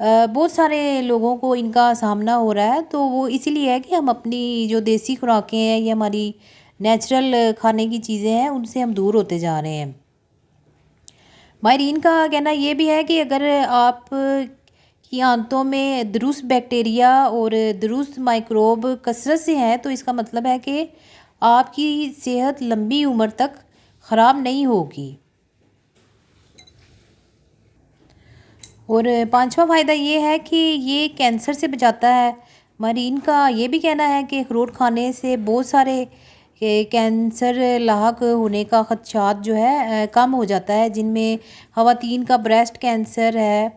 بہت سارے لوگوں کو ان کا سامنا ہو رہا ہے، تو وہ اسی لیے ہے کہ ہم اپنی جو دیسی خوراکیں ہیں یا ہماری نیچرل کھانے کی چیزیں ہیں ان سے ہم دور ہوتے جا رہے ہیں۔ ماہرین کا کہنا یہ بھی ہے کہ اگر آپ کی آنتوں میں درست بیکٹیریا اور درست مائکروب کثرت سے ہیں تو اس کا مطلب ہے کہ آپ کی صحت لمبی عمر تک خراب نہیں ہوگی۔ اور پانچواں فائدہ یہ ہے کہ یہ کینسر سے بچاتا ہے۔ ماہرین کا یہ بھی کہنا ہے کہ اخروٹ کھانے سے بہت سارے کینسر لاحق ہونے کا خدشات جو ہے کم ہو جاتا ہے، جن میں خواتین کا بریسٹ کینسر ہے،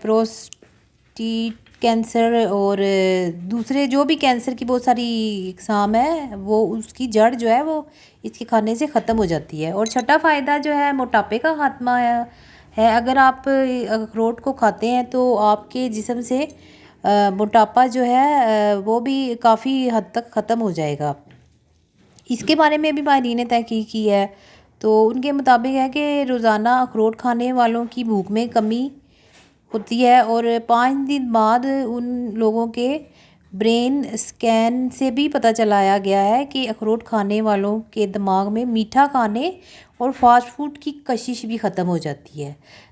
پروسٹیٹ کینسر اور دوسرے جو بھی کینسر کی بہت ساری اقسام ہے وہ اس کی جڑ جو ہے وہ اس کے کھانے سے ختم ہو جاتی ہے۔ اور چھٹا فائدہ جو ہے موٹاپے کا خاتمہ ہے۔ اگر آپ اخروٹ کو کھاتے ہیں تو آپ کے جسم سے موٹاپا جو ہے وہ بھی کافی حد تک ختم ہو جائے گا۔ اس کے بارے میں بھی ماہرین نے تحقیق کی ہے، تو ان کے مطابق ہے کہ روزانہ اخروٹ کھانے والوں کی بھوک میں کمی ہوتی ہے، اور 5 دن بعد ان لوگوں کے برین اسکین سے بھی پتہ چلایا گیا ہے کہ اخروٹ کھانے والوں کے دماغ میں میٹھا کھانے اور فاسٹ فوڈ کی کشش بھی ختم ہو جاتی ہے۔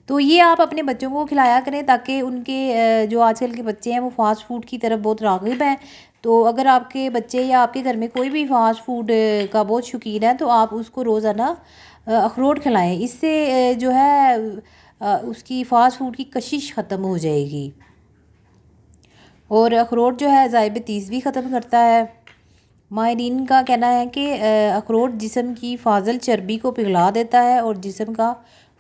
تو یہ آپ اپنے بچوں کو کھلایا کریں تاکہ ان کے جو آج کل کے بچے ہیں وہ فاسٹ فوڈ کی طرف بہت راغب ہیں، تو اگر آپ کے بچے یا آپ کے گھر میں کوئی بھی فاسٹ فوڈ کا بہت شوقین ہے تو آپ اس کو روزانہ اخروٹ کھلائیں، اس سے جو ہے اس کی فاسٹ فوڈ کی کشش ختم ہو جائے گی۔ اور اخروٹ جو ہے ذائبطیس بھی ختم کرتا ہے۔ ماہرین کا کہنا ہے کہ اخروٹ جسم کی فاضل چربی کو پگھلا دیتا ہے اور جسم کا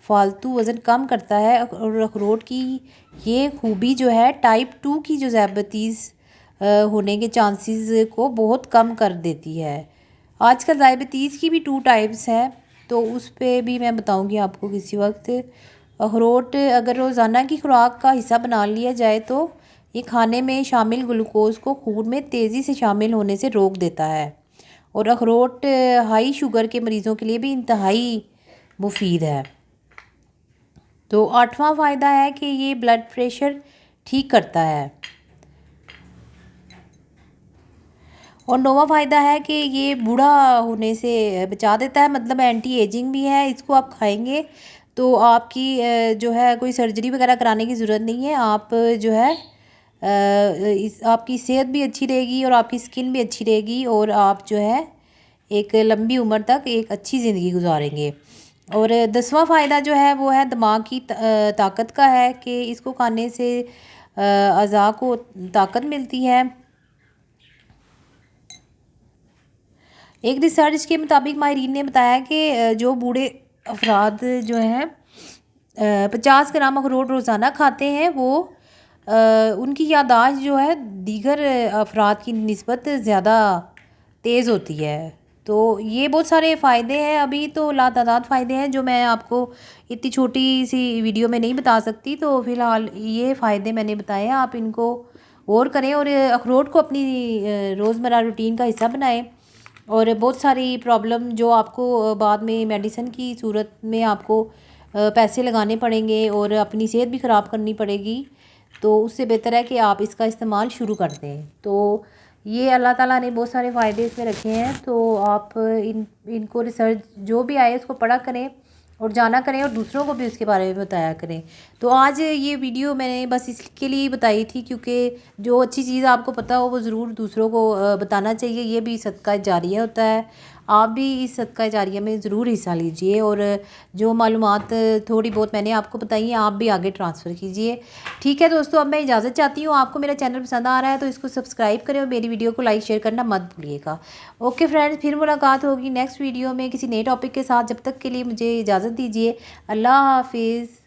فالتو وزن کم کرتا ہے، اور اخروٹ کی یہ خوبی جو ہے ٹائپ 2 کی جو ذائبطیس ہونے کے چانسز کو بہت کم کر دیتی ہے۔ آج کل ذائبطیس کی بھی 2 ٹائپس ہیں، تو اس پہ بھی میں بتاؤں گی آپ کو کسی وقت۔ اخروٹ اگر روزانہ کی خوراک کا حصہ بنا لیا جائے تو یہ کھانے میں شامل گلوکوز کو خون میں تیزی سے شامل ہونے سے روک دیتا ہے، اور اخروٹ ہائی شوگر کے مریضوں کے لیے بھی انتہائی مفید ہے۔ تو 8واں فائدہ ہے کہ یہ بلڈ پریشر ٹھیک کرتا ہے، اور 9واں فائدہ ہے کہ یہ بوڑھا ہونے سے بچا دیتا ہے، مطلب اینٹی ایجنگ بھی ہے۔ اس کو آپ کھائیں گے تو آپ کی جو ہے کوئی سرجری وغیرہ کرانے کی ضرورت نہیں ہے، آپ جو ہے آپ کی صحت بھی اچھی رہے گی اور آپ کی سکن بھی اچھی رہے گی، اور آپ جو ہے ایک لمبی عمر تک ایک اچھی زندگی گزاریں گے۔ اور 10واں فائدہ جو ہے وہ ہے دماغ کی طاقت کا ہے، کہ اس کو کھانے سے اعضاء کو طاقت ملتی ہے۔ ایک ریسرچ کے مطابق ماہرین نے بتایا کہ جو بوڑھے افراد جو ہیں 50 گرام اخروٹ روزانہ کھاتے ہیں وہ ان کی یادداشت جو ہے دیگر افراد کی نسبت زیادہ تیز ہوتی ہے۔ تو یہ بہت سارے فائدے ہیں، ابھی تو لاتعداد فائدے ہیں جو میں آپ کو اتنی چھوٹی سی ویڈیو میں نہیں بتا سکتی، تو فی الحال یہ فائدے میں نے بتائے ہیں، آپ ان کو غور کریں اور اخروٹ کو اپنی روزمرہ روٹین کا حصہ بنائیں۔ اور بہت ساری پرابلم جو آپ کو بعد میں میڈیسن کی صورت میں آپ کو پیسے لگانے پڑیں گے اور اپنی صحت بھی خراب کرنی پڑے گی، تو اس سے بہتر ہے کہ آپ اس کا استعمال شروع کر دیں۔ تو یہ اللہ تعالیٰ نے بہت سارے فائدے اس میں رکھے ہیں، تو آپ ان کو ریسرچ جو بھی آئے اس کو پڑھا کریں اور جانا کریں، اور دوسروں کو بھی اس کے بارے میں بتایا کریں۔ تو آج یہ ویڈیو میں نے بس اس کے لیے بتائی تھی، کیونکہ جو اچھی چیز آپ کو پتہ ہو وہ ضرور دوسروں کو بتانا چاہیے، یہ بھی صدقہ جاریہ ہوتا ہے۔ آپ بھی اس صدقہ جاریہ میں ضرور حصہ لیجئے، اور جو معلومات تھوڑی بہت میں نے آپ کو بتائی ہیں آپ بھی آگے ٹرانسفر کیجئے۔ ٹھیک ہے دوستو، اب میں اجازت چاہتی ہوں، آپ کو میرا چینل پسند آ رہا ہے تو اس کو سبسکرائب کریں اور میری ویڈیو کو لائک شیئر کرنا مت بھولیے گا۔ اوکے فرینڈز، پھر ملاقات ہوگی نیکسٹ ویڈیو میں کسی نئے ٹاپک کے ساتھ، جب تک کے لیے مجھے اجازت دیجیے۔ اللہ حافظ۔